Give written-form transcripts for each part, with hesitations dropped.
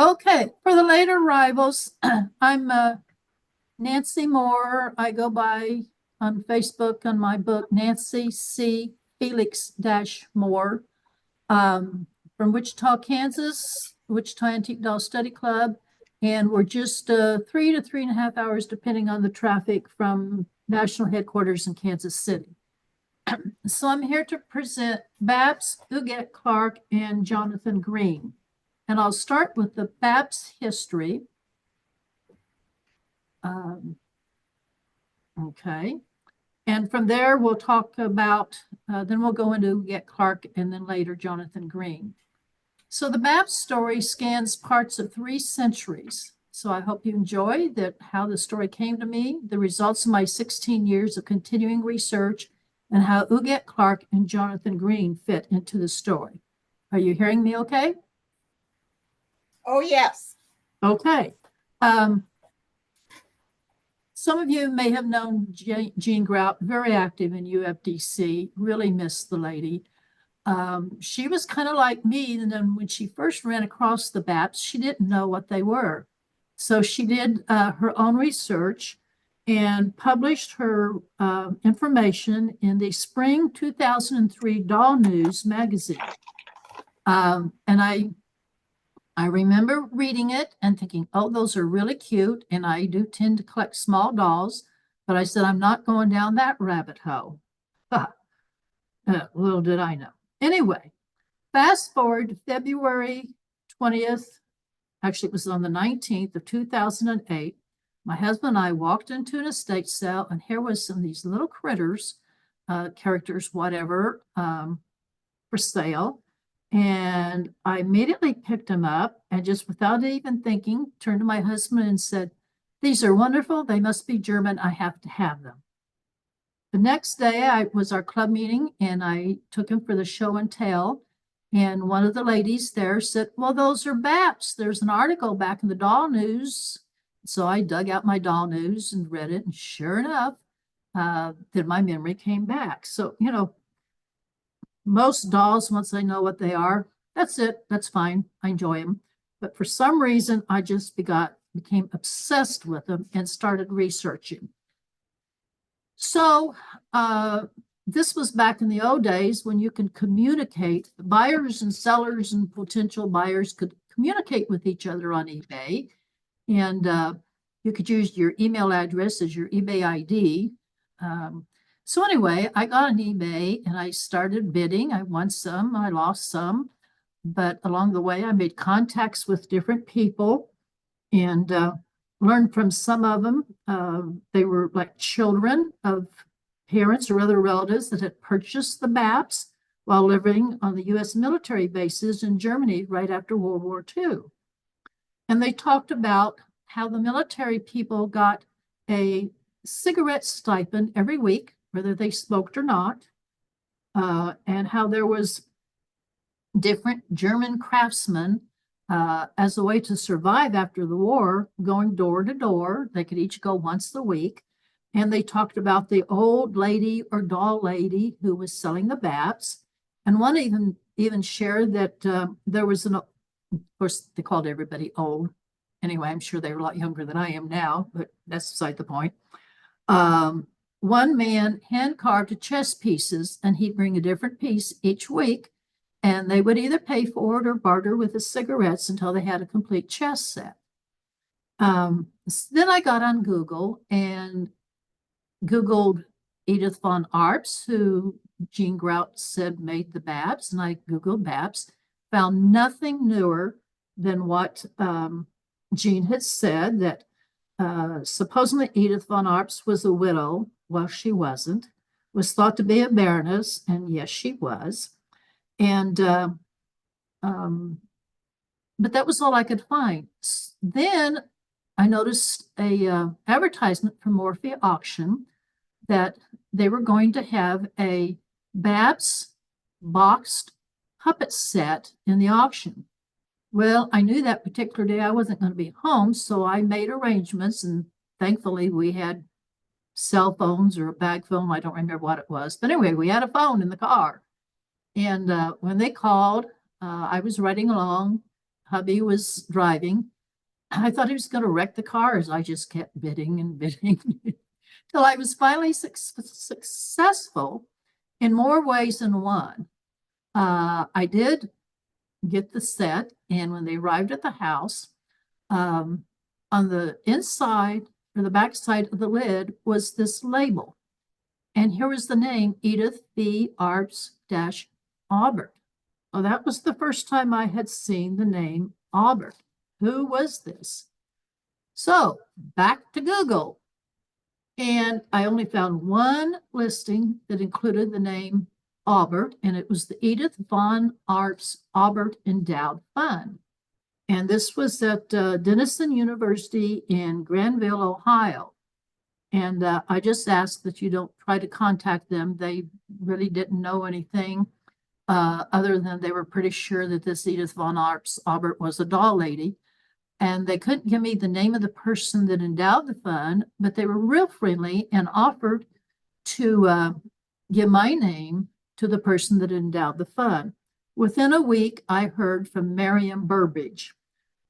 Okay, for the late arrivals, I'm Nancy Moore. I go by on Facebook on my book, Nancy C. Felix Moore, from Wichita, Kansas, Wichita Antique Doll Study Club. And we're just 3 to 3.5 hours, depending on the traffic, from national headquarters in Kansas City. So I'm here to present Baps, Huguette Clark, and Jonathon Green. And I'll start with the Baps history. Okay. And from there, we'll talk about, then we'll go into Huguette Clark and then later Jonathon Green. So the Baps story scans parts of 3 centuries. So I hope you enjoy that, how the story came to me, the results of my 16 years of continuing research, and how Huguette Clark and Jonathon Green fit into the story. Are you hearing me okay? Oh, yes. Okay. Some of you may have known Jean Grout, very active in UFDC, really miss the lady. She was kind of like me, and then when she first ran across the Baps, she didn't know what they were. So she did her own research and published her information in the spring 2003 Doll News magazine. And I remember reading it and thinking, oh, those are really cute. And I do tend to collect small dolls, but I said, I'm not going down that rabbit hole. Little did I know. Anyway, fast forward to February 20th. Actually, it was on the 19th of 2008. My husband and I walked into an estate sale, and here was some of these little critters, characters, whatever, for sale. And I immediately picked them up and just without even thinking, turned to my husband and said, these are wonderful. They must be German. I have to have them. The next day was our club meeting, and I took him for the show and tell. And one of the ladies there said, well, those are Baps. There's an article back in the Doll News. So I dug out my Doll News and read it. And sure enough, then my memory came back. So, you know, most dolls, once I know what they are, that's it. That's fine. I enjoy them. But for some reason, I just became obsessed with them and started researching. So this was back in the old days when you could communicate. Buyers and sellers and potential buyers could communicate with each other on eBay. And you could use your email address as your eBay ID. So anyway, I got on eBay and I started bidding. I won some, I lost some. But along the way, I made contacts with different people and learned from some of them. They were like children of parents or other relatives that had purchased the Baps while living on the U.S. military bases in Germany right after World War II. And they talked about how the military people got a cigarette stipend every week, whether they smoked or not, and how there was different German craftsmen as a way to survive after the war, going door to door. They could each go once a week. And they talked about the old lady or doll lady who was selling the Baps. And one even shared that there was of course, they called everybody old. Anyway, I'm sure they were a lot younger than I am now, but that's beside the point. One man hand carved chess pieces, and he'd bring a different piece each week. And they would either pay for it or barter with the cigarettes until they had a complete chess set. Then I got on Google and Googled Edith von Arps, who Jean Grout said made the Baps. And I Googled Baps, found nothing newer than what Jean had said, that supposedly Edith von Arps was a widow. Well, she wasn't. Was thought to be a baroness, and yes, she was. And but that was all I could find. Then I noticed a advertisement from Morphe Auction that they were going to have a Baps boxed puppet set in the auction. Well, I knew that particular day I wasn't going to be home, so I made arrangements, and thankfully we had cell phones or a bag phone. I don't remember what it was, but anyway, we had a phone in the car. And when they called, I was riding along hubby was driving. I thought he was going to wreck the cars. I just kept bidding and bidding till I was finally successful in more ways than one. I did get the set, and when they arrived at the house, on the inside or the back side of the lid was this label. And here was the name, Edith B. Arps Aubert. Well, that was the first time I had seen the name Aubert. Who was this? So back to Google. And I only found one listing that included the name Aubert, and it was the Edith von Arps Aubert Endowed Fund. And this was at Denison University in Granville, Ohio. And I just asked that you don't try to contact them. They really didn't know anything other than they were pretty sure that this Edith von Arps Aubert was a doll lady. And they couldn't give me the name of the person that endowed the fund, but they were real friendly and offered to give my name to the person that endowed the fund. Within a week, I heard from Miriam Burbridge.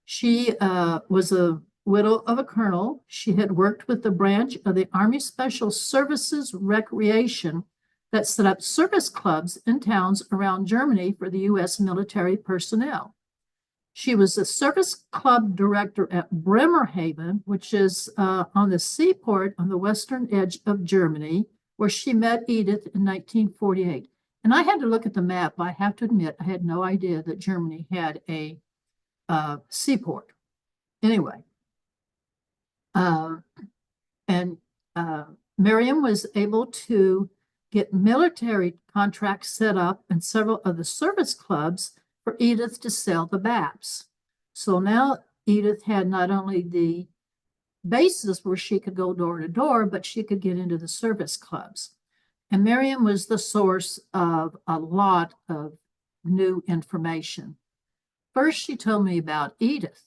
She was a widow of a colonel. She had worked with the branch of the Army Special Services Recreation that set up service clubs in towns around Germany for the U.S. military personnel. She was a service club director at Bremerhaven, which is on the seaport on the western edge of Germany, where she met Edith in 1948. And I had to look at the map. I have to admit, I had no idea that Germany had a seaport. Anyway, Miriam was able to get military contracts set up in several of the service clubs for Edith to sell the Baps. So now Edith had not only the basis where she could go door to door, but she could get into the service clubs. And Miriam was the source of a lot of new information. First, she told me about Edith.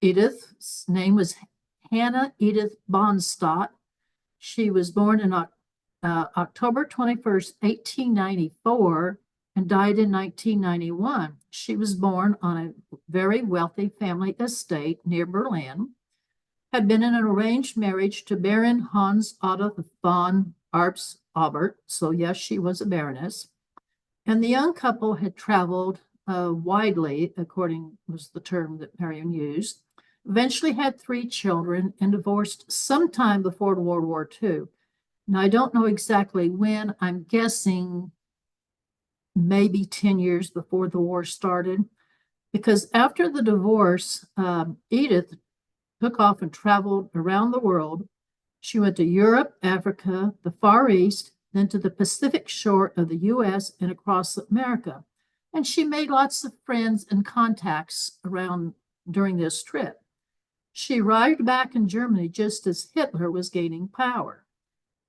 Edith's name was Hannah Edith Bonstadt. She was born in October 21st, 1894, and died in 1991. She was born on a very wealthy family estate near Berlin, had been in an arranged marriage to Baron Hans Otto von Arps Aubert, so yes, she was a baroness. And the young couple had traveled widely, according was the term that Marion used, eventually had 3 children and divorced sometime before World War II. Now, I don't know exactly when. I'm guessing maybe 10 years before the war started, because after the divorce, Edith took off and traveled around the world. She went to Europe, Africa, the Far East, then to the Pacific shore of the U.S. and across America. And she made lots of friends and contacts around during this trip. She arrived back in Germany just as Hitler was gaining power.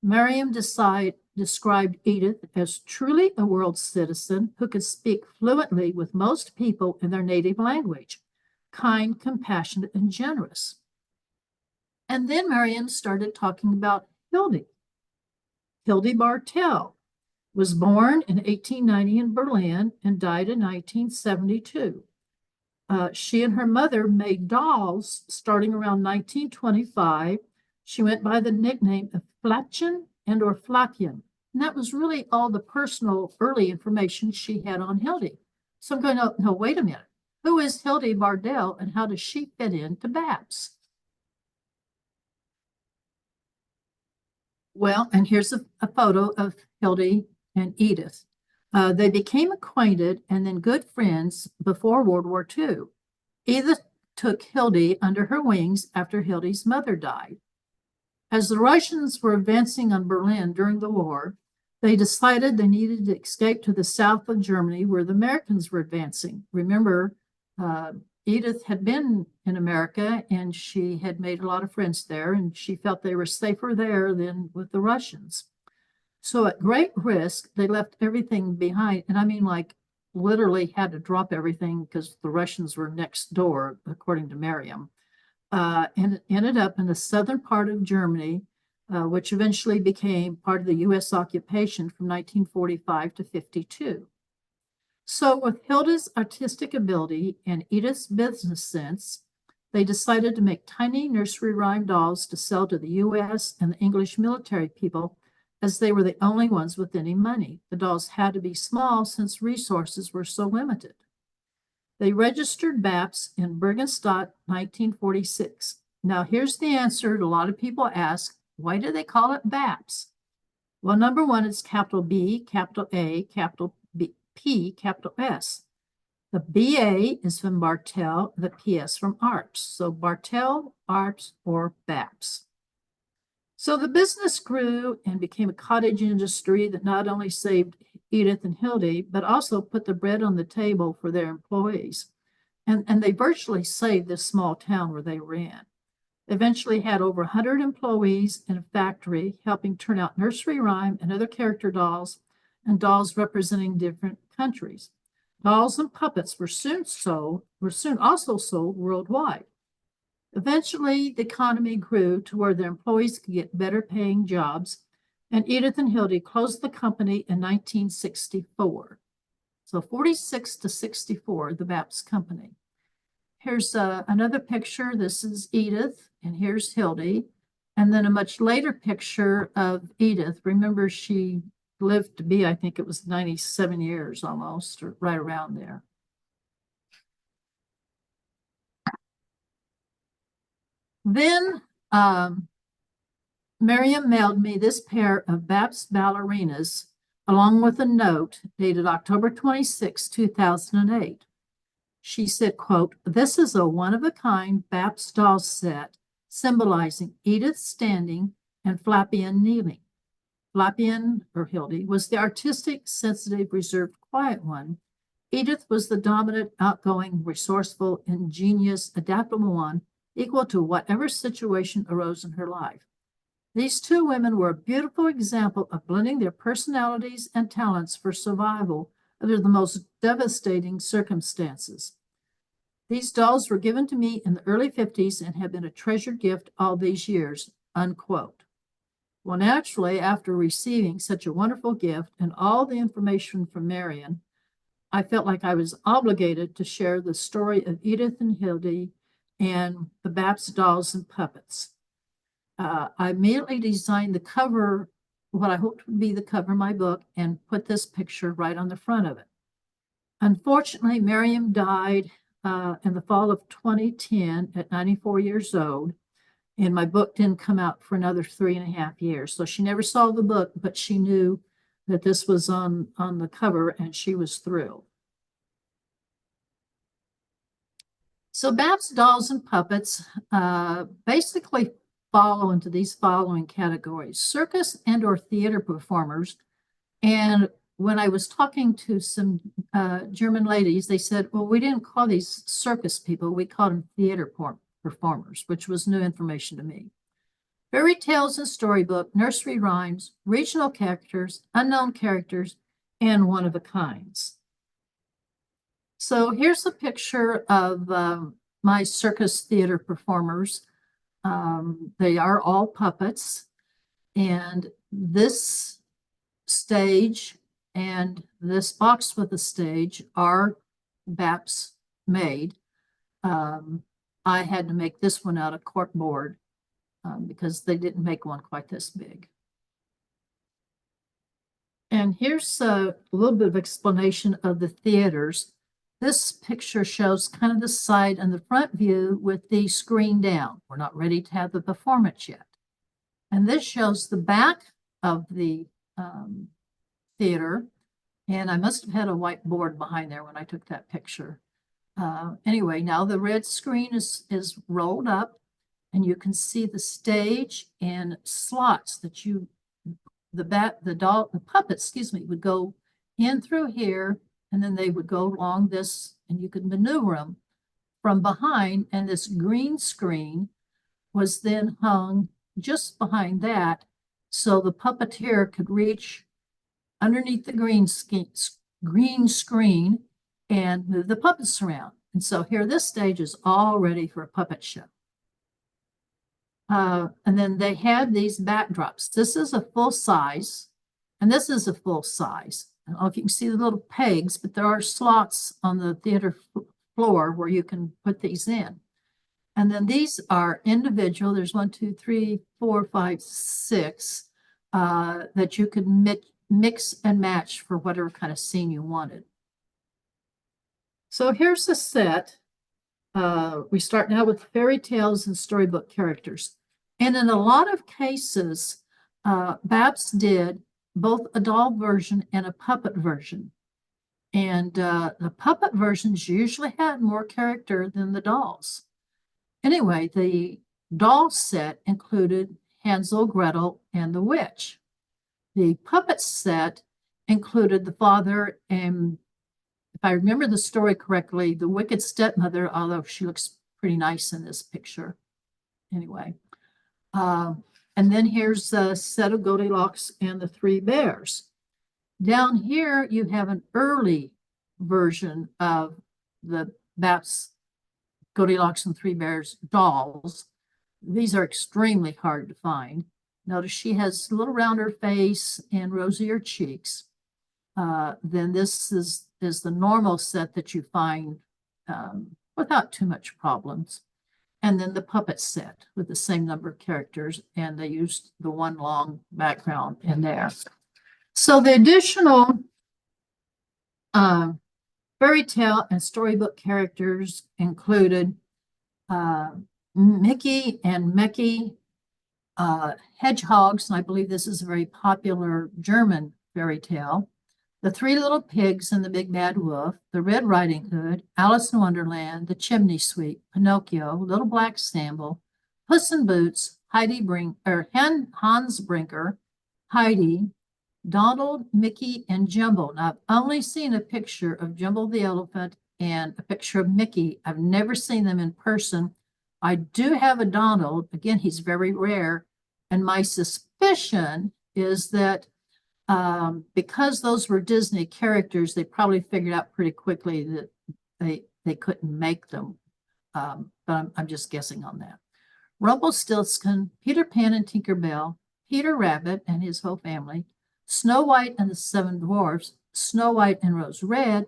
Miriam described Edith as truly a world citizen who could speak fluently with most people in their native language, kind, compassionate, and generous. And then Miriam started talking about Hildy. Hildy Bartel was born in 1890 in Berlin and died in 1972. She and her mother made dolls starting around 1925. She went by the nickname of Flatchen and or Flapian. And that was really all the personal early information she had on Hildy. So I'm going, no, wait a minute. Who is Hildy Bardell and how does she fit into Baps? Well, and here's a photo of Hildy and Edith. They became acquainted and then good friends before World War II. Edith took Hildy under her wings after Hildy's mother died. As the Russians were advancing on Berlin during the war, they decided they needed to escape to the south of Germany where the Americans were advancing. Remember, Edith had been in America and she had made a lot of friends there, and she felt they were safer there than with the Russians. So at great risk, they left everything behind. And I mean, like, literally had to drop everything because the Russians were next door, according to Miriam. And it ended up in the southern part of Germany, which eventually became part of the U.S. occupation from 1945 to 52. So with Hilda's artistic ability and Edith's business sense, they decided to make tiny nursery rhyme dolls to sell to the US and the English military people, as they were the only ones with any money. The dolls had to be small since resources were so limited. They registered Baps in Bergenstadt 1946. Now here's the answer a lot of people ask, why do they call it Baps? Well, number one, it's capital B, capital A, capital P, capital S. The BA is from Bartel, the PS from ARPS. So Bartel, ARPS, or Baps. So the business grew and became a cottage industry that not only saved Edith and Hildy, but also put the bread on the table for their employees. And they virtually saved this small town where they ran. Eventually had over 100 employees in a factory, helping turn out nursery rhyme and other character dolls and dolls representing different countries. Dolls and puppets were soon also sold worldwide. Eventually, the economy grew to where their employees could get better paying jobs, and Edith and Hildy closed the company in 1964. So 46 to 64, the Baps Company. Here's another picture. This is Edith, and here's Hildy. And then a much later picture of Edith. Remember, she lived to be, I think it was 97 years almost, or right around there. Then Miriam mailed me this pair of Baps ballerinas along with a note dated October 26, 2008. She said, quote, "This is a one-of-a-kind Baps doll set symbolizing Edith standing and Flapian kneeling. Flapian, or Hildy, was the artistic, sensitive, reserved, quiet one. Edith was the dominant, outgoing, resourceful, ingenious, adaptable one, equal to whatever situation arose in her life. These two women were a beautiful example of blending their personalities and talents for survival under the most devastating circumstances. These dolls were given to me in the early 50s and have been a treasured gift all these years," unquote. Well, naturally, after receiving such a wonderful gift and all the information from Marion, I felt like I was obligated to share the story of Edith and Hildy and the Baps dolls and puppets. I immediately designed the cover, what I hoped would be the cover of my book, and put this picture right on the front of it. Unfortunately, Miriam died in the fall of 2010 at 94 years old, and my book didn't come out for another 3.5 years. So she never saw the book, but she knew that this was on the cover, and she was thrilled. So Baps dolls and puppets basically fall into these following categories: circus and or theater performers. And when I was talking to some German ladies, they said, well, we didn't call these circus people, we called them theater performers, which was new information to me. Fairy tales and storybook, nursery rhymes, regional characters, unknown characters, and one-of-a-kinds. So here's a picture of my circus theater performers. They are all puppets, and this stage and this box with the stage are Baps made. I had to make this one out of corkboard because they didn't make one quite this big. And here's a little bit of explanation of the theaters. This picture shows kind of the side and the front view with the screen down. We're not ready to have the performance yet. And this shows the back of the theater. And I must have had a whiteboard behind there when I took that picture. Anyway, now the red screen is rolled up, and you can see the stage and slots that the puppets, would go in through here, and then they would go along this, and you could maneuver them from behind. And this green screen was then hung just behind that, so the puppeteer could reach underneath the green screen and move the puppets around. And so here, this stage is all ready for a puppet show. And then they had these backdrops. This is a full size, and this is a full size. I don't know if you can see the little pegs, but there are slots on the theater floor where you can put these in. And then these are individual. There's 1, 2, 3, 4, 5, 6 that you can mix and match for whatever kind of scene you wanted. So here's the set. We start now with fairy tales and storybook characters. And in a lot of cases, Baps did both a doll version and a puppet version. And the puppet versions usually had more character than the dolls. Anyway, the doll set included Hansel, Gretel, and the witch. The puppet set included the father and, if I remember the story correctly, the wicked stepmother, although she looks pretty nice in this picture. Anyway, and then here's a set of Goldilocks and the Three Bears. Down here, you have an early version of the Baps Goldilocks and Three Bears dolls. These are extremely hard to find. Notice she has a little rounder face and rosier cheeks. Then this is the normal set that you find without too much problems. And then the puppet set with the same number of characters, and they used the one long background in there. So the additional fairy tale and storybook characters included Mickey and Mecky, hedgehogs, and I believe this is a very popular German fairy tale. The Three Little Pigs and the Big Bad Wolf, the Red Riding Hood, Alice in Wonderland, the Chimney Sweep, Pinocchio, Little Black Sambo, Puss in Boots, Hans Brinker, Heidi, Donald, Mickey, and Jumbo. Now, I've only seen a picture of Jumbo the elephant and a picture of Mickey. I've never seen them in person. I do have a Donald. Again, he's very rare. And my suspicion is that because those were Disney characters, they probably figured out pretty quickly that they couldn't make them. But I'm just guessing on that. Rumpelstiltskin, Peter Pan and Tinkerbell, Peter Rabbit and his whole family, Snow White and the Seven Dwarfs, Snow White and Rose Red,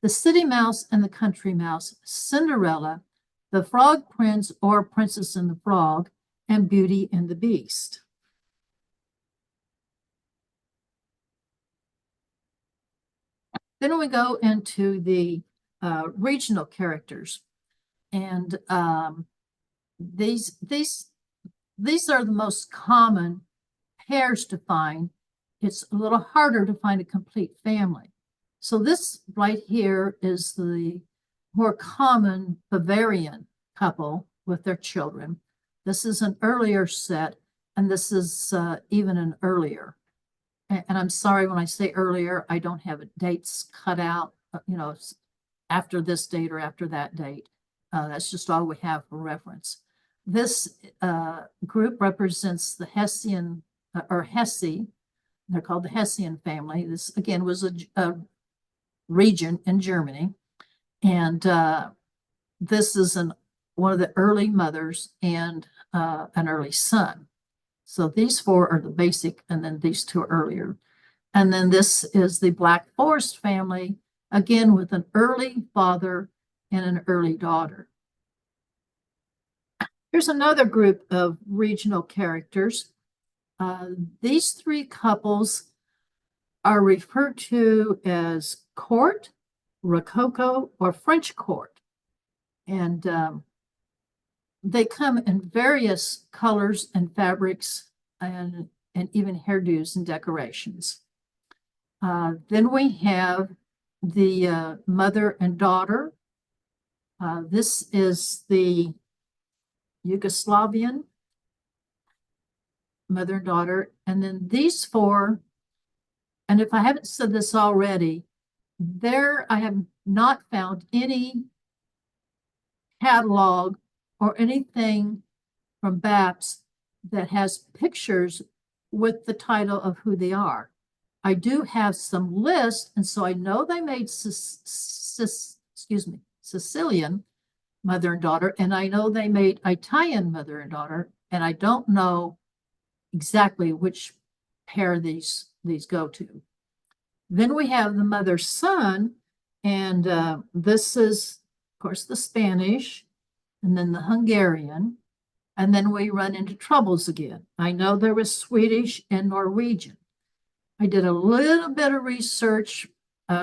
the City Mouse and the Country Mouse, Cinderella, the Frog Prince or Princess and the Frog, and Beauty and the Beast. Then we go into the regional characters, and these are the most common pairs to find. It's a little harder to find a complete family. So this right here is the more common Bavarian couple with their children. This is an earlier set, and this is even an earlier. And I'm sorry when I say earlier, I don't have dates cut out, after this date or after that date. That's just all we have for reference. This group represents the Hessian or Hesse. They're called the Hessian family. This, again, was a region in Germany. And this is one of the early mothers and an early son. So these four are the basic, and then these two are earlier. And then this is the Black Forest family, again, with an early father and an early daughter. Here's another group of regional characters. These three couples are referred to as court, Rococo, or French court. And they come in various colors and fabrics and even hairdos and decorations. Then we have the mother and daughter. This is the Yugoslavian mother and daughter. And then these four, and if I haven't said this already, I have not found any catalog or anything from Baps that has pictures with the title of who they are. I do have some lists, and so I know they made Sicilian mother and daughter, and I know they made Italian mother and daughter, and I don't know exactly which pair these go to. Then we have the mother-son, and this is, of course, the Spanish, and then the Hungarian, and then we run into troubles again. I know there was Swedish and Norwegian. I did a little bit of research,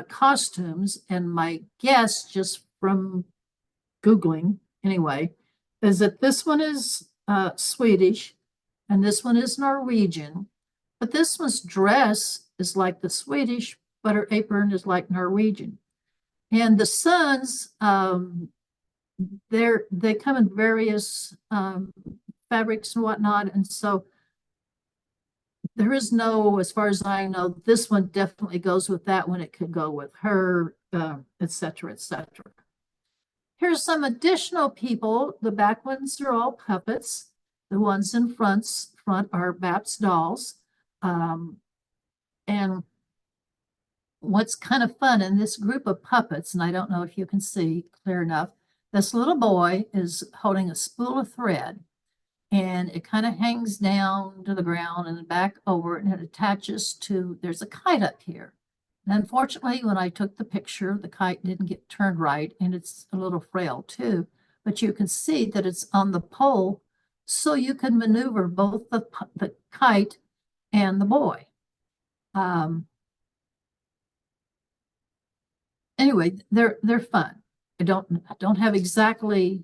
costumes, and my guess, just from Googling anyway, is that this one is Swedish and this one is Norwegian, but this one's dress is like the Swedish, but her apron is like Norwegian. And the sons, they come in various fabrics and whatnot, and so there is no, as far as I know, this one definitely goes with that one. It could go with her, et cetera, et cetera. Here's some additional people. The back ones are all puppets. The ones in front are Baps dolls. And what's kind of fun in this group of puppets, and I don't know if you can see clear enough, this little boy is holding a spool of thread, and it kind of hangs down to the ground and back over, and it attaches to, there's a kite up here. And unfortunately, when I took the picture, the kite didn't get turned right, and it's a little frail too, but you can see that it's on the pole, so you can maneuver both the kite and the boy. Anyway, they're fun. I don't have exactly,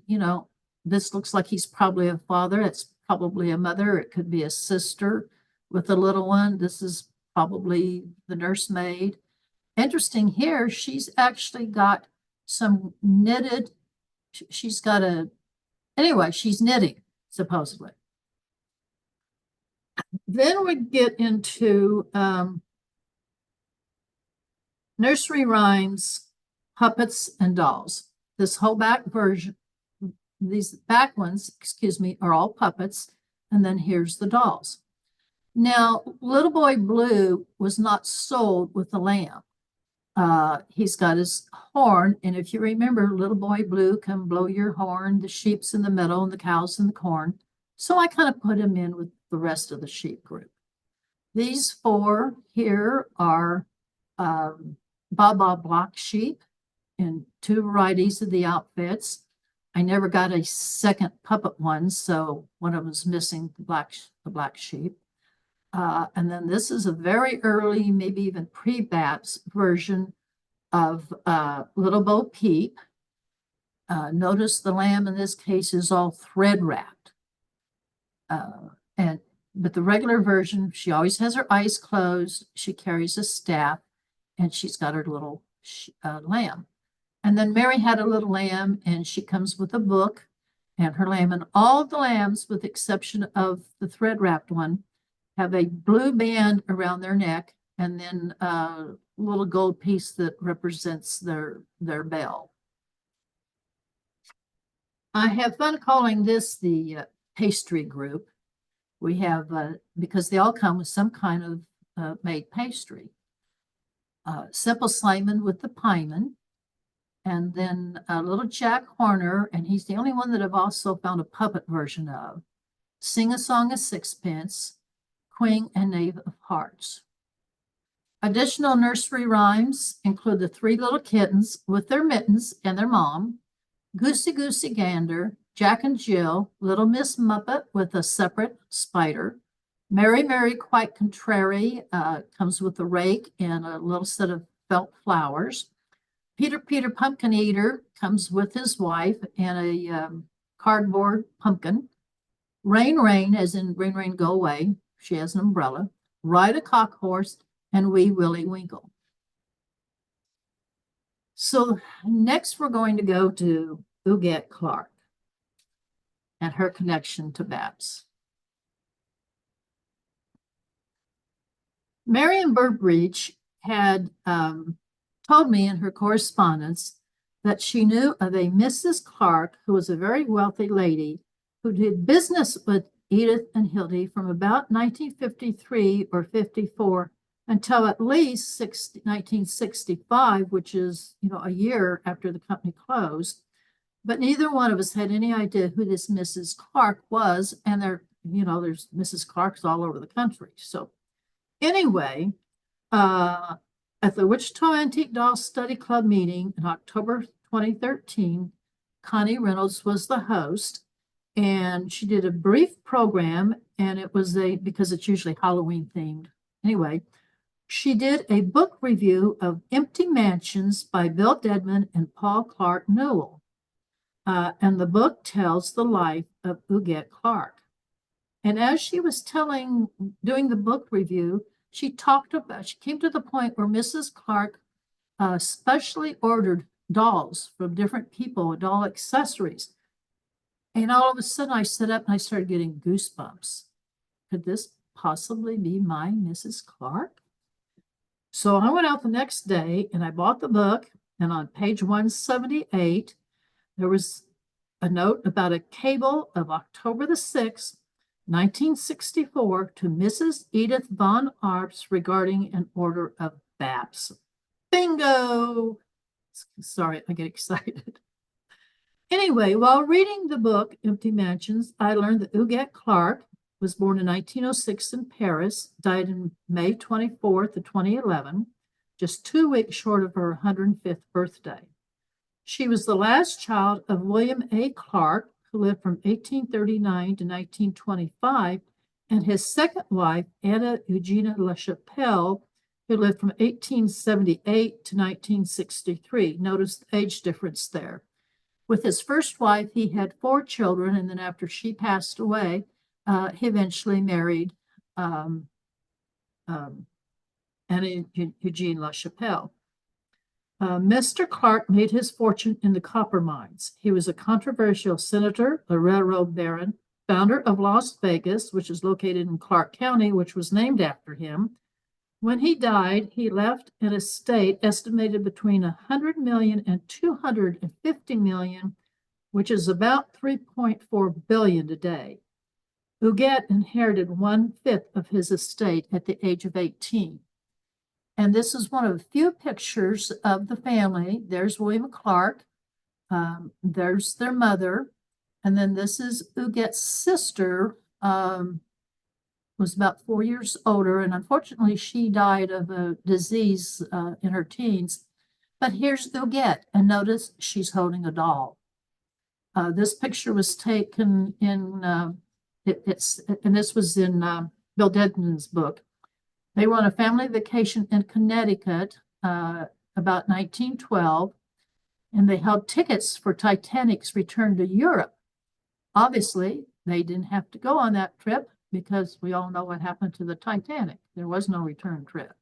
this looks like he's probably a father. It's probably a mother. It could be a sister with a little one. This is probably the nursemaid. Interesting here, she's actually got some knitted, she's got anyway, she's knitting, supposedly. Then we get into nursery rhymes, puppets, and dolls. This whole back version, these back ones, excuse me, are all puppets, and then here's the dolls. Now, Little Boy Blue was not sold with the lamb. He's got his horn, and if you remember, Little Boy Blue can blow your horn, the sheep's in the middle and the cow's in the corn. So I kind of put him in with the rest of the sheep group. These four here are Baba Block sheep in two varieties of the outfits. I never got a second puppet one, so one of them is missing the black sheep. And then this is a very early, maybe even pre-Baps version of Little Bo Peep. Notice the lamb in this case is all thread wrapped. But the regular version, she always has her eyes closed. She carries a staff, and she's got her little lamb. And then Mary had a little lamb, and she comes with a book and her lamb. And all the lambs, with the exception of the thread wrapped one, have a blue band around their neck, and then a little gold piece that represents their bell. I have fun calling this the pastry group. We have, because they all come with some kind of made pastry. Simple Simon with the pieman, and then a little Jack Horner, and he's the only one that I've also found a puppet version of. Sing a Song of Sixpence, Queen and Knave of Hearts. Additional nursery rhymes include the three little kittens with their mittens and their mom, Goosey Goosey Gander, Jack and Jill, Little Miss Muppet with a separate spider, Mary Mary Quite Contrary comes with a rake and a little set of felt flowers. Peter Peter Pumpkin Eater comes with his wife and a cardboard pumpkin. Rain Rain, as in Rain Rain Go Away, she has an umbrella. Ride a Cock Horse, and Wee Willie Winkle. So next we're going to go to Huguette Clark and her connection to Baps. Marion Burbridge had told me in her correspondence that she knew of a Mrs. Clark who was a very wealthy lady who did business with Edith and Hildy from about 1953 or 54 until at least 1965, which is, a year after the company closed. But neither one of us had any idea who this Mrs. Clark was. And there's Mrs. Clarks all over the country. So anyway, At the Wichita Antique Doll Study Club meeting in October 2013, Connie Reynolds was the host, and she did a brief program, and it was because it's usually Halloween themed. Anyway, she did a book review of Empty Mansions by Bill Dedman and Paul Clark Newell. And the book tells the life of Huguette Clark. And as she was doing the book review, she came to the point where Mrs. Clark specially ordered dolls from different people, doll accessories. And all of a sudden I sat up and I started getting goosebumps. Could this possibly be my Mrs. Clark? So I went out the next day and I bought the book, and on page 178, there was a note about a cable of October the 6th, 1964, to Mrs. Edith Von Arps regarding an order of Baps. Bingo! Sorry, I get excited. Anyway, while reading the book, Empty Mansions, I learned that Huguette Clark was born in 1906 in Paris, died in May 24th of 2011, just 2 weeks short of her 105th birthday. She was the last child of William A. Clark, who lived from 1839 to 1925, and his second wife, Anna Eugenia LaChapelle, who lived from 1878 to 1963. Notice the age difference there. With his first wife, he had 4 children, and then after she passed away, he eventually married Anna Eugene LaChapelle. Mr. Clark made his fortune in the copper mines. He was a controversial senator, a railroad baron, founder of Las Vegas, which is located in Clark County, which was named after him. When he died, he left an estate estimated between $100 million and $250 million, which is about $3.4 billion today. Huguette inherited 1/5 of his estate at the age of 18. And this is one of the few pictures of the family. There's William Clark. There's their mother. And then this is Huguette's sister, was about 4 years older. And unfortunately, she died of a disease in her teens. But here's Huguette. And notice she's holding a doll. This picture was taken in, and this was in Bill Dedman's book. They were on a family vacation in Connecticut about 1912, and they held tickets for Titanic's return to Europe. Obviously, they didn't have to go on that trip because we all know what happened to the Titanic. There was no return trip.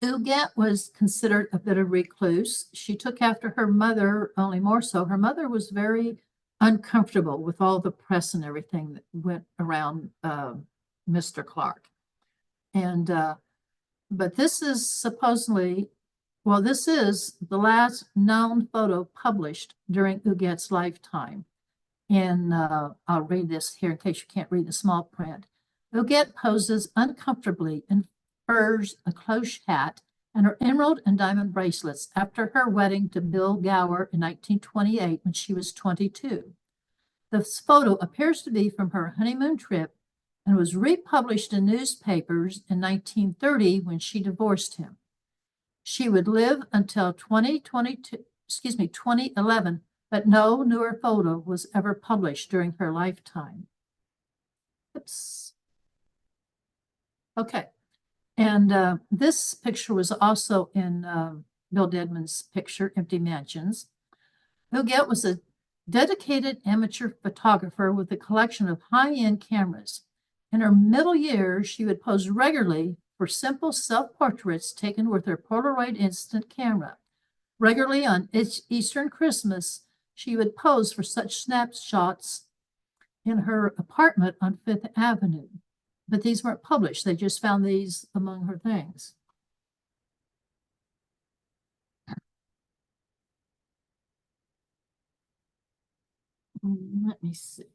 Huguette was considered a bit of a recluse. She took after her mother, only more so. Her mother was very uncomfortable with all the press and everything that went around Mr. Clark. And but this is supposedly, well, this is the last known photo published during Huguette's lifetime. And I'll read this here in case you can't read the small print. Huguette poses uncomfortably in furs, a cloche hat, and her emerald and diamond bracelets after her wedding to Bill Gower in 1928 when she was 22. This photo appears to be from her honeymoon trip and was republished in newspapers in 1930 when she divorced him. She would live until 2011, but no newer photo was ever published during her lifetime. Oops. Okay. And this picture was also in Bill Dedman's picture, Empty Mansions. Huguette was a dedicated amateur photographer with a collection of high-end cameras. In her middle years, she would pose regularly for simple self-portraits taken with her Polaroid instant camera. Regularly on Eastern Christmas, she would pose for such snapshots in her apartment on Fifth Avenue. But these weren't published. They just found these among her things. Let me see.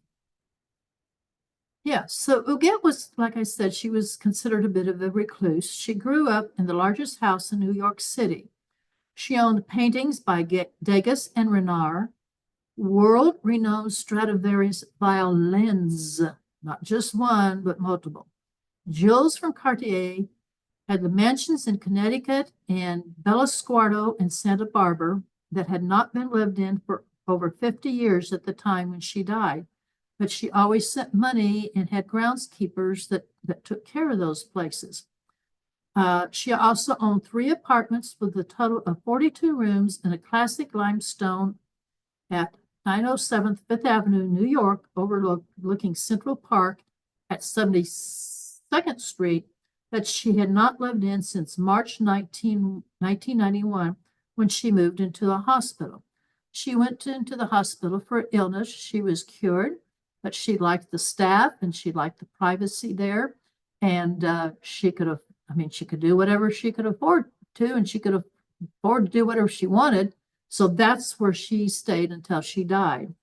Yeah, so Huguette was, like I said, she was considered a bit of a recluse. She grew up in the largest house in New York City. She owned paintings by Degas and Renard, world-renowned Stradivarius violins, not just one, but multiple. Jewels from Cartier, had the mansions in Connecticut and Bellasquardo and Santa Barbara that had not been lived in for over 50 years at the time when she died. But she always sent money and had groundskeepers that took care of those places. She also owned 3 apartments with a total of 42 rooms in a classic limestone at 907 Fifth Avenue, New York, overlooking Central Park at 72nd Street, that she had not lived in since March 1991, when she moved into the hospital. She went into the hospital for illness. She was cured, but she liked the staff and she liked the privacy there. And she could do whatever she could afford to, and she could afford to do whatever she wanted. So that's where she stayed until she died.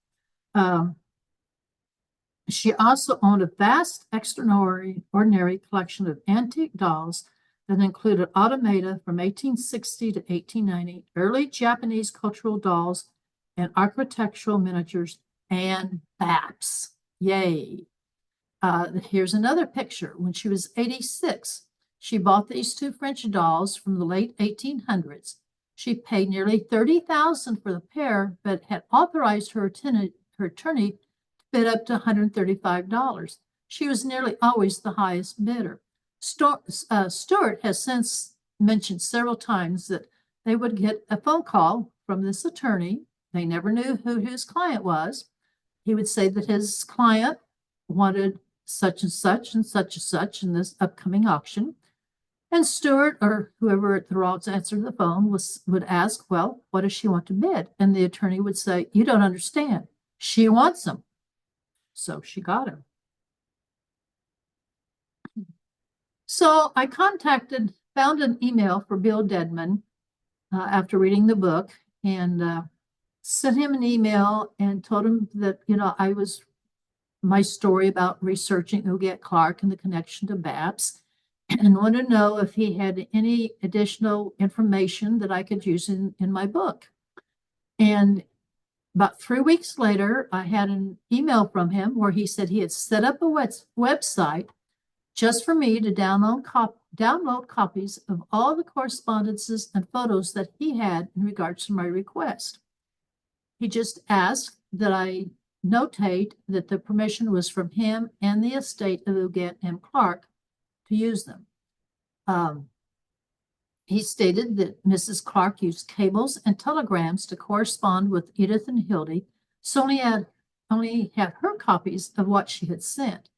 She also owned a vast, extraordinary collection of antique dolls that included automata from 1860 to 1890, early Japanese cultural dolls, and architectural miniatures, and Baps. Yay. Here's another picture. When she was 86, she bought these 2 French dolls from the late 1800s. She paid nearly $30,000 for the pair, but had authorized her attorney to bid up to $135. She was nearly always the highest bidder. Stewart has since mentioned several times that they would get a phone call from this attorney. They never knew who his client was. He would say that his client wanted such and such and such and such in this upcoming auction. And Stewart, or whoever at the Rawls answered the phone, would ask, well, what does she want to bid? And the attorney would say, you don't understand. She wants them. So she got him. So I found an email for Bill Dedman after reading the book, and sent him an email and told him that, my story about researching Huguette Clark and the connection to Baps, and wanted to know if he had any additional information that I could use in my book. And about 3 weeks later, I had an email from him where he said he had set up a website just for me to download copies of all the correspondences and photos that he had in regards to my request. He just asked that I notate that the permission was from him and the estate of Huguette M. Clark to use them. He stated that Mrs. Clark used cables and telegrams to correspond with Edith and Hildy, so only had her copies of what she had sent.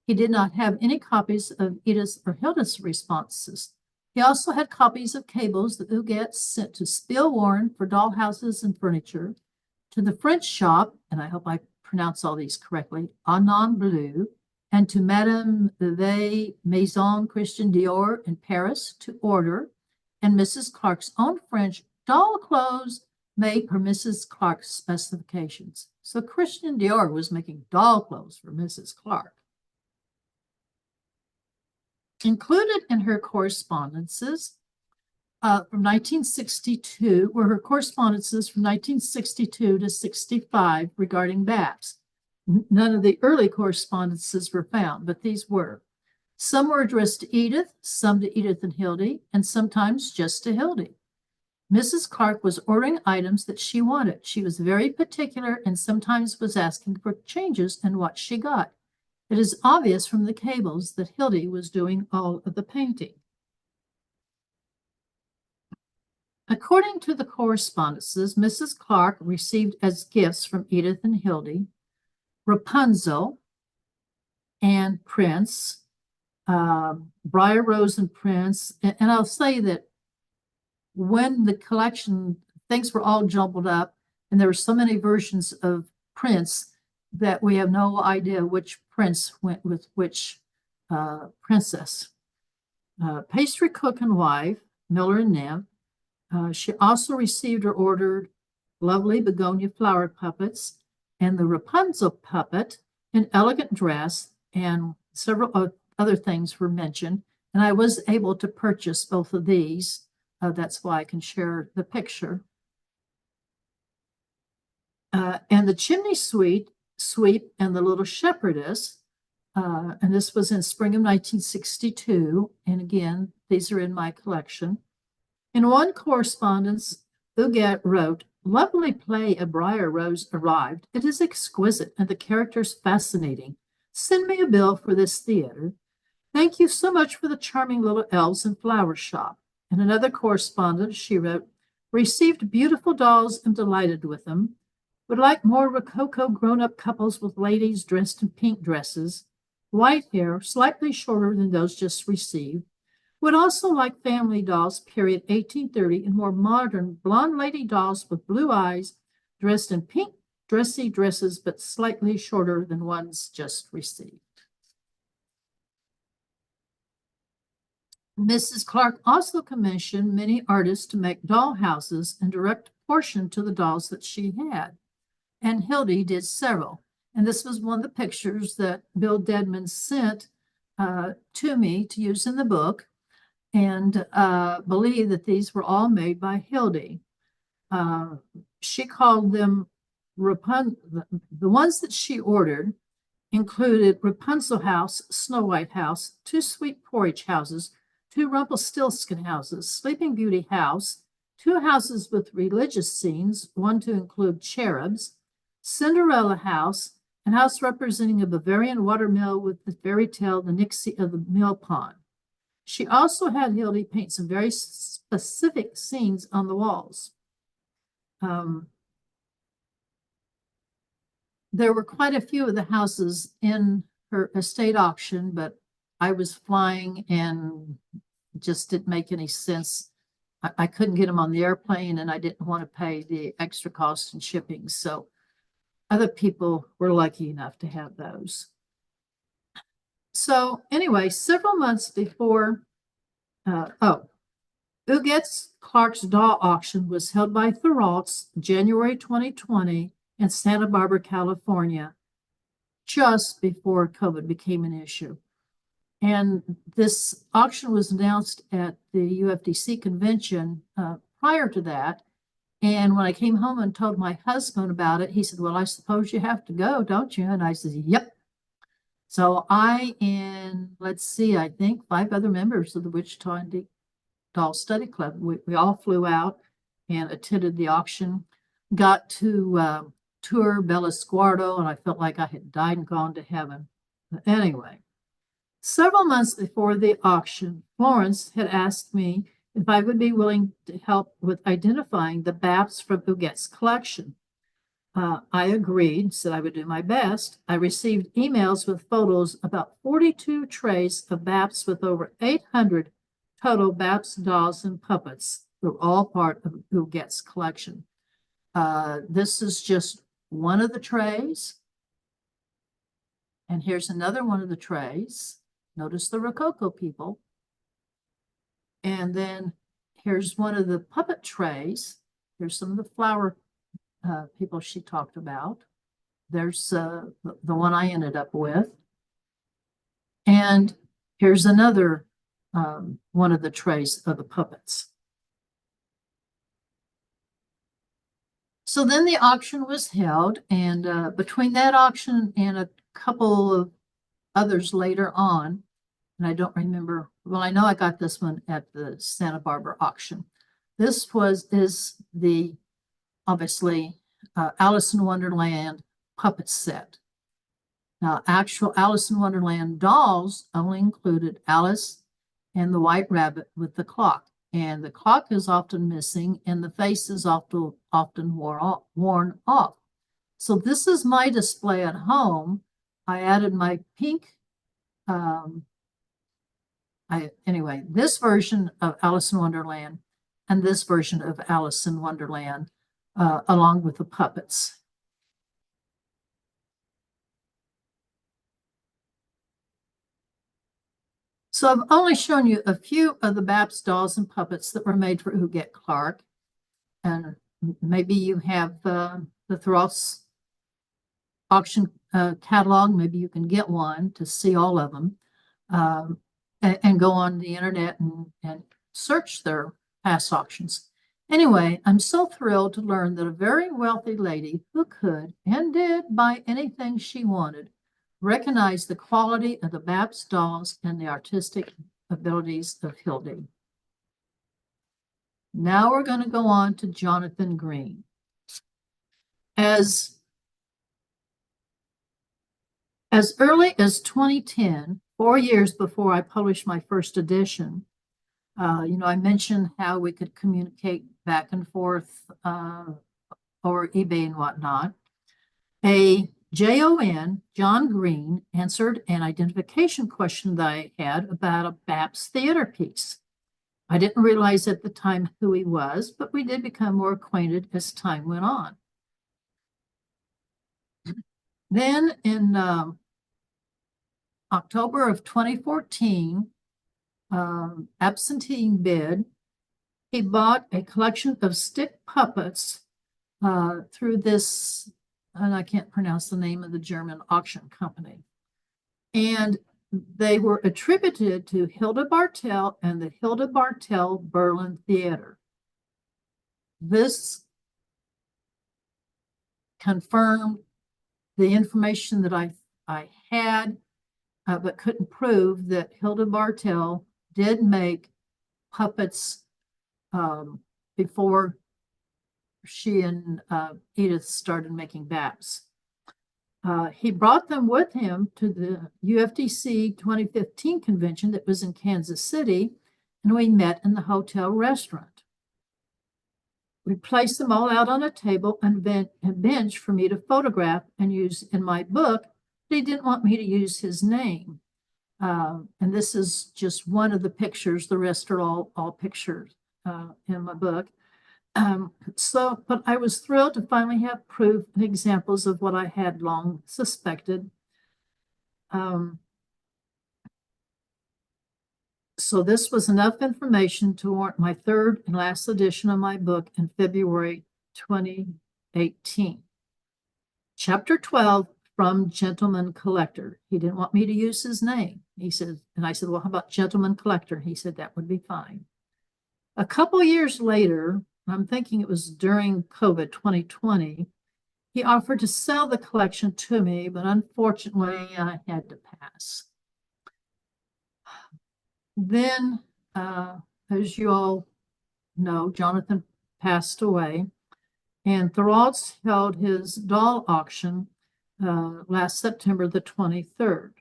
He did not have any copies of Edith's or Hilda's responses. He also had copies of cables that Huguette sent to Spiel Warren for dollhouses and furniture, to the French shop, and I hope I pronounce all these correctly, Anon Bleu, and to Madame the Maison Christian Dior in Paris to order, and Mrs. Clark's own French doll clothes made per Mrs. Clark's specifications. So Christian Dior was making doll clothes for Mrs. Clark. Included in her correspondences from 1962 were her correspondences from 1962 to 65 regarding Baps. None of the early correspondences were found, but these were. Some were addressed to Edith, some to Edith and Hildy, and sometimes just to Hildy. Mrs. Clark was ordering items that she wanted. She was very particular and sometimes was asking for changes in what she got. It is obvious from the cables that Hildy was doing all of the painting. According to the correspondences, Mrs. Clark received as gifts from Edith and Hildy Rapunzel and Prince, Briar Rose and Prince. And I'll say that when the collection, things were all jumbled up and there were so many versions of Prince that we have no idea which prince went with which princess. Pastry cook and wife, Miller and Nev. She also received or ordered lovely begonia flower puppets and the Rapunzel puppet, an elegant dress, and several other things were mentioned. And I was able to purchase both of these. That's why I can share the picture. And the chimney sweep and the little shepherdess and this was in spring of 1962. And again, these are in my collection. In one correspondence, Huguette wrote, "Lovely play A Briar Rose arrived. It is exquisite and the characters fascinating. Send me a bill for this theater. Thank you so much for the charming little elves and flower shop." In another correspondence, she wrote, "Received beautiful dolls and delighted with them. Would like more Rococo grown-up couples with ladies dressed in pink dresses, white hair, slightly shorter than those just received. Would also like family dolls, period 1830, and more modern blonde lady dolls with blue eyes, dressed in pink dressy dresses, but slightly shorter than ones just received." Mrs. Clark also commissioned many artists to make doll houses and direct a portion to the dolls that she had. And Hildy did several. And this was one of the pictures that Bill Dedman sent to me to use in the book, and believe that these were all made by Hildy. She called them the ones that she ordered included Rapunzel House, Snow White House, 2 Sweet Porridge Houses, 2 Rumpelstiltskin Houses, Sleeping Beauty House, 2 houses with religious scenes, one to include cherubs, Cinderella House, a house representing a Bavarian watermill with the fairy tale The Nixie of the Mill Pond. She also had Hildy paint some very specific scenes on the walls. There were quite a few of the houses in her estate auction, but I was flying and just didn't make any sense. I couldn't get them on the airplane, and I didn't want to pay the extra cost in shipping. So other people were lucky enough to have those. So anyway, several months before, Huguette Clark's doll auction was held by Thuralt's January 2020 in Santa Barbara, California, just before COVID became an issue. And this auction was announced at the UFDC convention prior to that. And when I came home and told my husband about it, he said, "Well, I suppose you have to go, don't you?" And I said, "Yep." So I and let's see, I think 5 other members of the Wichita Doll Study Club, we all flew out and attended the auction, got to tour Bellasguardo, and I felt like I had died and gone to heaven. But anyway, several months before the auction, Florence had asked me if I would be willing to help with identifying the Baps from Huguette's collection. I agreed, said I would do my best. I received emails with photos about 42 trays of Baps with over 800 total Baps dolls and puppets. They're all part of Huguette's collection. This is just one of the trays. And here's another one of the trays. Notice the Rococo people. And then here's one of the puppet trays. Here's some of the flower people she talked about. There's the one I ended up with. And here's another one of the trays of the puppets. So then the auction was held, and between that auction and a couple of others later on, and I don't remember, well, I know I got this one at the Santa Barbara auction. This is the, obviously, Alice in Wonderland puppet set. Now, actual Alice in Wonderland dolls only included Alice and the White Rabbit with the clock. And the clock is often missing, and the face is often worn off. So this is my display at home. I added my pink, anyway, this version of Alice in Wonderland and this version of Alice in Wonderland, along with the puppets. So I've only shown you a few of the Baps dolls and puppets that were made for Huguette Clark. And maybe you have the Thuralt's auction catalog. Maybe you can get one to see all of them, and go on the internet and search their past auctions. Anyway, I'm so thrilled to learn that a very wealthy lady who could and did buy anything she wanted recognize the quality of the Baps dolls and the artistic abilities of Hildy. Now we're going to go on to Jonathon Green. As early as 2010, 4 years before I published my first edition, I mentioned how we could communicate back and forth over eBay and whatnot. A John Green, answered an identification question that I had about a Baps theater piece. I didn't realize at the time who he was, but we did become more acquainted as time went on. Then in October of 2014, absentee bid, he bought a collection of stick puppets through this, and I can't pronounce the name of the German auction company. And they were attributed to Hilda Bartel and the Hilda Bartel Berlin Theater. This confirmed the information that I had, but couldn't prove that Hilda Bartel did make puppets before she and Edith started making Baps. He brought them with him to the UFDC 2015 convention that was in Kansas City, and we met in the hotel restaurant. We placed them all out on a table and bench for me to photograph and use in my book, but he didn't want me to use his name. And this is just one of the pictures. The rest are all pictures in my book. But I was thrilled to finally have proof and examples of what I had long suspected. So this was enough information to warrant my third and last edition of my book in February 2018. Chapter 12, from Gentleman Collector. He didn't want me to use his name. He said, and I said, well, how about Gentleman Collector? He said that would be fine. A couple years later, I'm thinking it was during COVID 2020, he offered to sell the collection to me, but unfortunately I had to pass. Then, as you all know, Jonathon passed away, and Thorwald's held his doll auction last September the 23rd.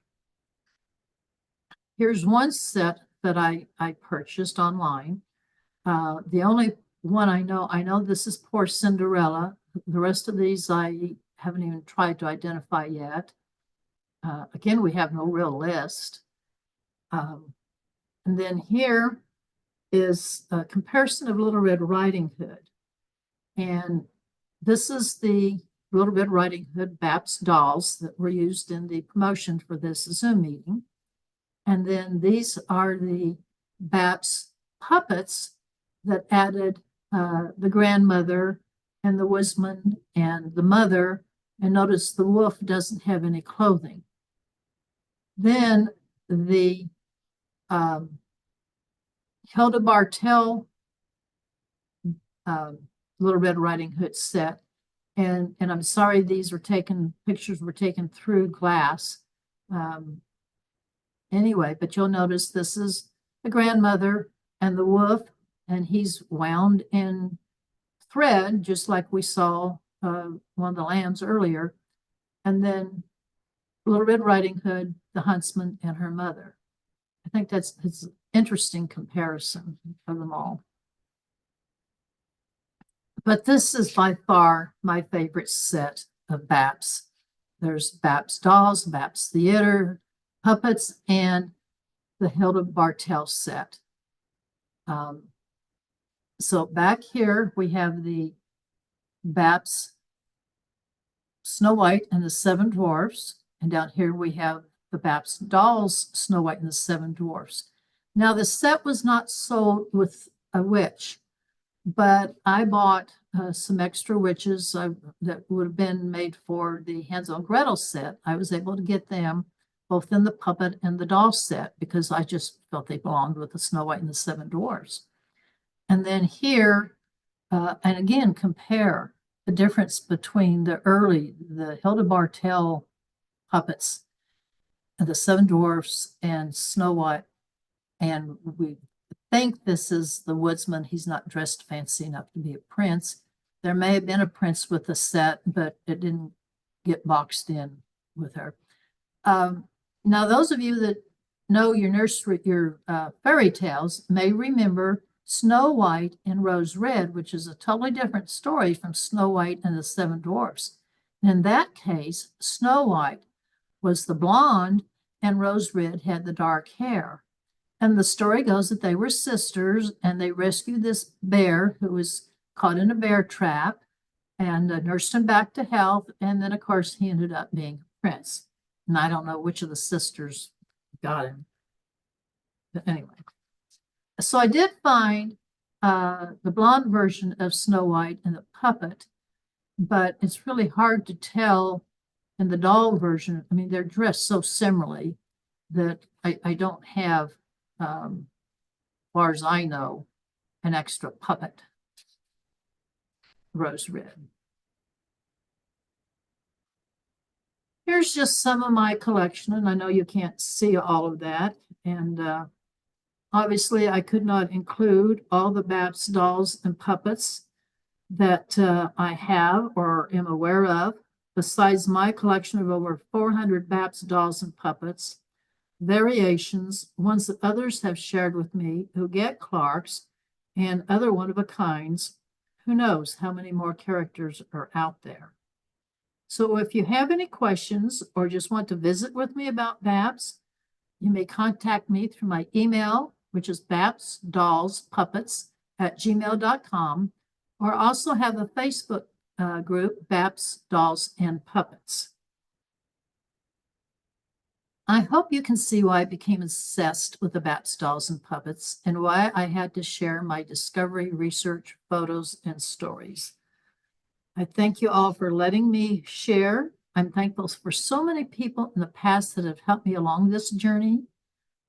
Here's one set that I purchased online. The only one I know this is Poor Cinderella. The rest of these I haven't even tried to identify yet. Again, we have no real list. And then here is a comparison of Little Red Riding Hood. And this is the Little Red Riding Hood Baps dolls that were used in the promotion for this Zoom meeting. And then these are the Baps puppets that added the grandmother and the woodsman and the mother. And notice the wolf doesn't have any clothing. Then the Hilda Bartel Little Red Riding Hood set. And I'm sorry, pictures were taken through glass. Anyway, but you'll notice this is the grandmother and the wolf, and he's wound in thread, just like we saw one of the lambs earlier. And then Little Red Riding Hood, the huntsman, and her mother. I think it's an interesting comparison of them all. But this is by far my favorite set of Baps. There's Baps dolls, Baps theater, puppets, and the Hilda Bartel set. So back here we have the Baps Snow White and the Seven Dwarfs. And down here we have the Baps dolls, Snow White and the Seven Dwarfs. Now the set was not sold with a witch, but I bought some extra witches that would have been made for the Hansel and Gretel set. I was able to get them both in the puppet and the doll set because I just felt they belonged with the Snow White and the Seven Dwarfs. And then here, and again, compare the difference between the Hilda Bartel puppets the Seven Dwarfs and Snow White. And we think this is the woodsman. He's not dressed fancy enough to be a prince. There may have been a prince with the set, but it didn't get boxed in with her. Now, those of you that know your fairy tales may remember Snow White and Rose Red, which is a totally different story from Snow White and the Seven Dwarfs. In that case, Snow White was the blonde and Rose Red had the dark hair. And the story goes that they were sisters and they rescued this bear who was caught in a bear trap and nursed him back to health. And then, of course, he ended up being a prince. And I don't know which of the sisters got him. But anyway, so I did find the blonde version of Snow White and the puppet, but it's really hard to tell in the doll version. I mean, they're dressed so similarly that I don't have, as far as I know, an extra puppet, Rose Red. Here's just some of my collection, and I know you can't see all of that. And obviously, I could not include all the Baps dolls and puppets that I have or am aware of, besides my collection of over 400 Baps dolls and puppets, variations, ones that others have shared with me, Huguette Clark's, and other one-of-a-kinds. Who knows how many more characters are out there. So if you have any questions or just want to visit with me about Baps, you may contact me through my email, which is bapsdollspuppets@gmail.com, or also have a Facebook group, Baps Dolls and Puppets. I hope you can see why I became obsessed with the Baps dolls and puppets and why I had to share my discovery, research, photos, and stories. I thank you all for letting me share. I'm thankful for so many people in the past that have helped me along this journey.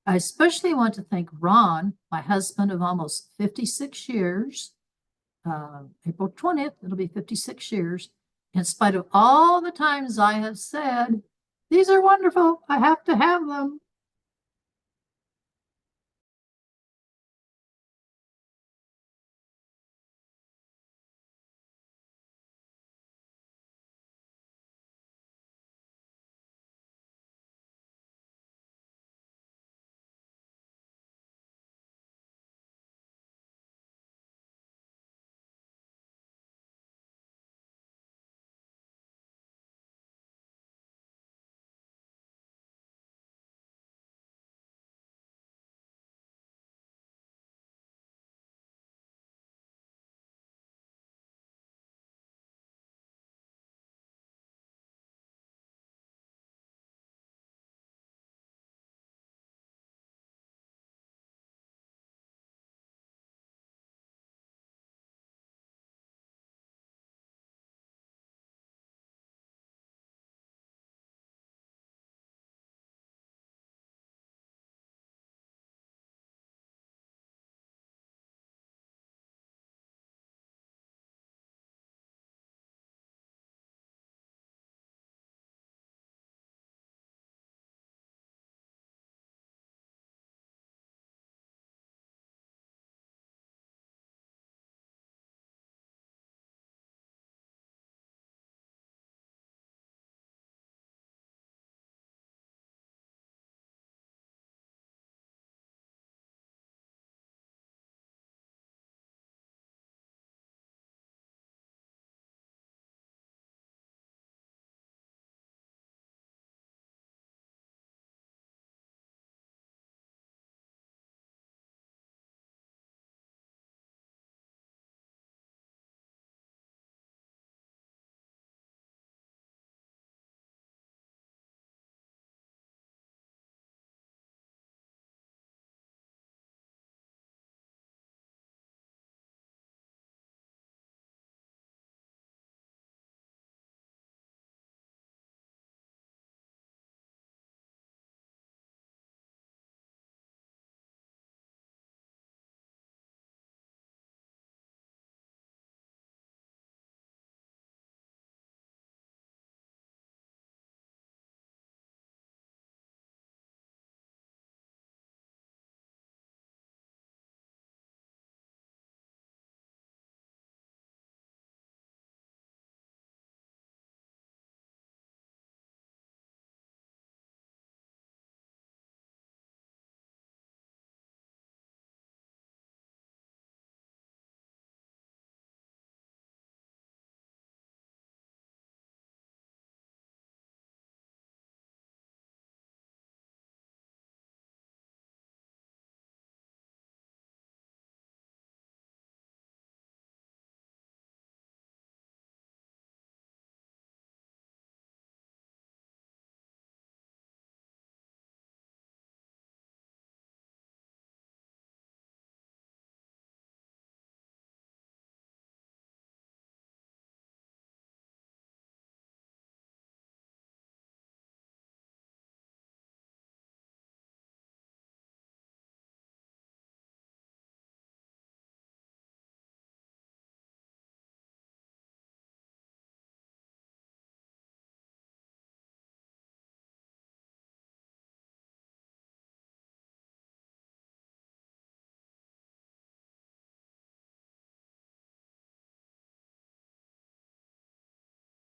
I especially want to thank Ron, my husband of almost 56 years. April 20th, it'll be 56 years. In spite of all the times I have said, these are wonderful, I have to have them.